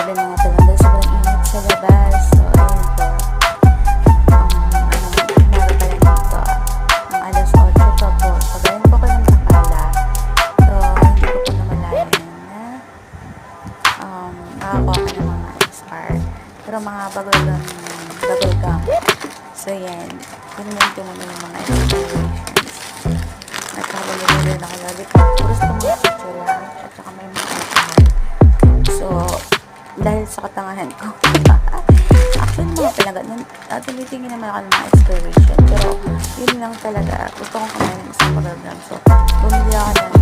Grabe mga talanda, sobrang init sa labas. So, ayun po. Umaga pa lang dito. Ang alas 8 pa po. So, galing po ko ng Takala. So, hindi ko po namalayan na nakakuha ka ng mga XR. Pero mga bagol gum. So, yan. Ganyan ko naman yung mga explorations. At habang nilagay na kalagi ko, puros ko mga chichula at saka may mga alcohol. So, dahil sa katangahan ko, actually mga pinaganon, tinitingin naman ako ng mga exploration. Pero, yun lang talaga. Gusto kong kumain ng isang bagol gum. So, bumili ako ng